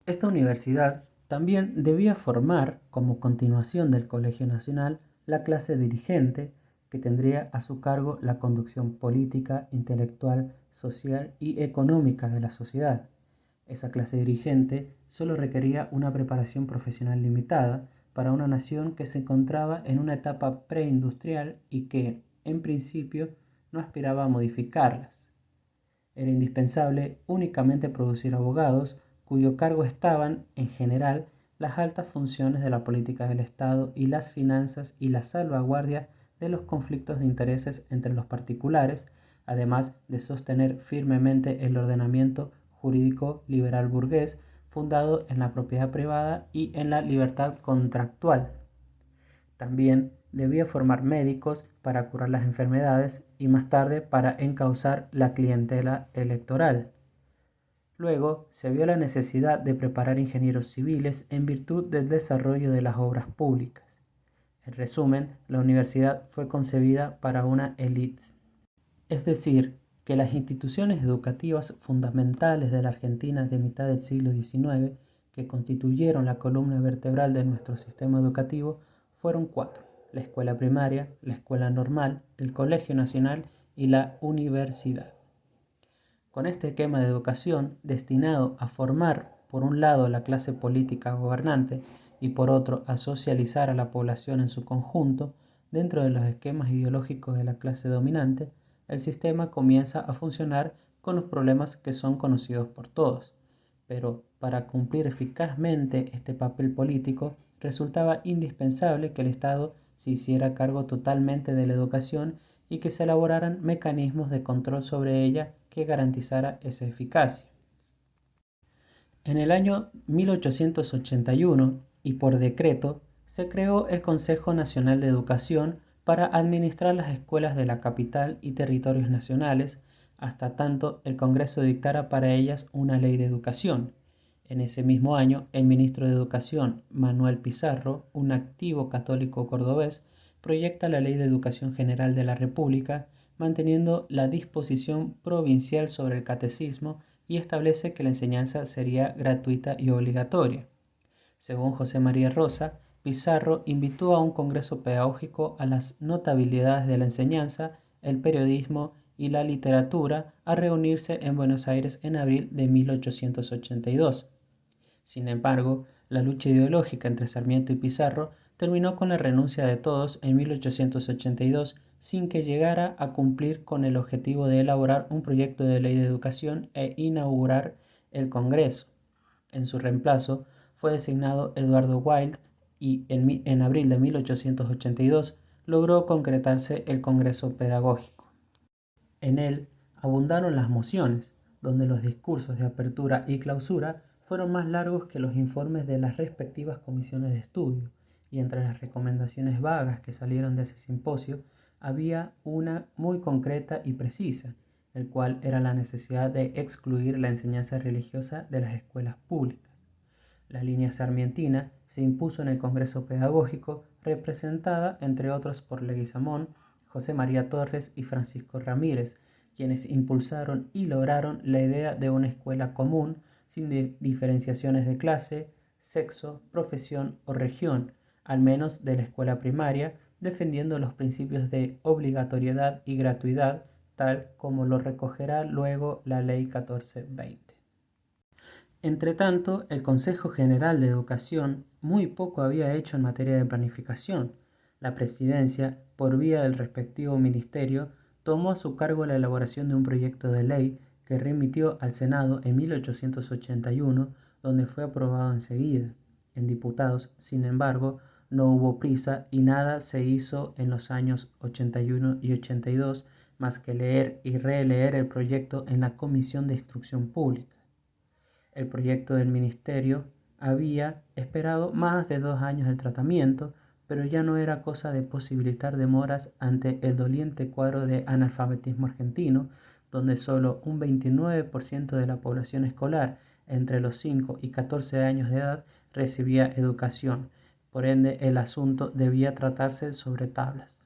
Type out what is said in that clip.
Esta universidad también debía formar, como continuación del Colegio Nacional, la clase dirigente que tendría a su cargo la conducción política, intelectual, social y económica de la sociedad. Esa clase dirigente solo requería una preparación profesional limitada para una nación que se encontraba en una etapa preindustrial y que, en principio, no aspiraba a modificarlas. Era indispensable únicamente producir abogados cuyo cargo estaban, en general, las altas funciones de la política del Estado y las finanzas y la salvaguardia de los conflictos de intereses entre los particulares, además de sostener firmemente el ordenamiento jurídico liberal burgués fundado en la propiedad privada y en la libertad contractual. También debía formar médicos para curar las enfermedades y más tarde para encauzar la clientela electoral. Luego se vio la necesidad de preparar ingenieros civiles en virtud del desarrollo de las obras públicas. En resumen, la universidad fue concebida para una élite. Es decir, que las instituciones educativas fundamentales de la Argentina de mitad del siglo XIX, que constituyeron la columna vertebral de nuestro sistema educativo, fueron cuatro: la escuela primaria, la escuela normal, el Colegio Nacional y la universidad. Con este esquema de educación, destinado a formar por un lado la clase política gobernante y por otro a socializar a la población en su conjunto, dentro de los esquemas ideológicos de la clase dominante, el sistema comienza a funcionar con los problemas que son conocidos por todos. Pero para cumplir eficazmente este papel político, resultaba indispensable que el Estado se hiciera cargo totalmente de la educación y que se elaboraran mecanismos de control sobre ella que garantizara esa eficacia. En el año 1881 y por decreto se creó el Consejo Nacional de Educación para administrar las escuelas de la capital y territorios nacionales, hasta tanto el Congreso dictara para ellas una ley de educación. En ese mismo año, el ministro de Educación, Manuel Pizarro, un activo católico cordobés, proyecta la Ley de Educación General de la República, manteniendo la disposición provincial sobre el catecismo y establece que la enseñanza sería gratuita y obligatoria. Según José María Rosa, Pizarro invitó a un congreso pedagógico a las notabilidades de la enseñanza, el periodismo y la literatura a reunirse en Buenos Aires en abril de 1882. Sin embargo, la lucha ideológica entre Sarmiento y Pizarro terminó con la renuncia de todos en 1882 sin que llegara a cumplir con el objetivo de elaborar un proyecto de ley de educación e inaugurar el Congreso. En su reemplazo fue designado Eduardo Wilde y en abril de 1882 logró concretarse el Congreso Pedagógico. En él abundaron las mociones, donde los discursos de apertura y clausura fueron más largos que los informes de las respectivas comisiones de estudio, y entre las recomendaciones vagas que salieron de ese simposio había una muy concreta y precisa, el cual era la necesidad de excluir la enseñanza religiosa de las escuelas públicas. La línea sarmientina se impuso en el Congreso Pedagógico, representada entre otros por Leguizamón, José María Torres y Francisco Ramírez, quienes impulsaron y lograron la idea de una escuela común sin diferenciaciones de clase, sexo, profesión o región, al menos de la escuela primaria, defendiendo los principios de obligatoriedad y gratuidad, tal como lo recogerá luego la Ley 1420. Entretanto, el Consejo General de Educación muy poco había hecho en materia de planificación. La Presidencia, por vía del respectivo ministerio, tomó a su cargo la elaboración de un proyecto de ley que remitió al Senado en 1881, donde fue aprobado enseguida. En diputados, sin embargo, no hubo prisa y nada se hizo en los años 81 y 82 más que leer y releer el proyecto en la Comisión de Instrucción Pública. El proyecto del ministerio había esperado más de 2 años el tratamiento, pero ya no era cosa de posibilitar demoras ante el doliente cuadro de analfabetismo argentino, donde solo un 29% de la población escolar entre los 5 y 14 años de edad recibía educación. Por ende, el asunto debía tratarse sobre tablas.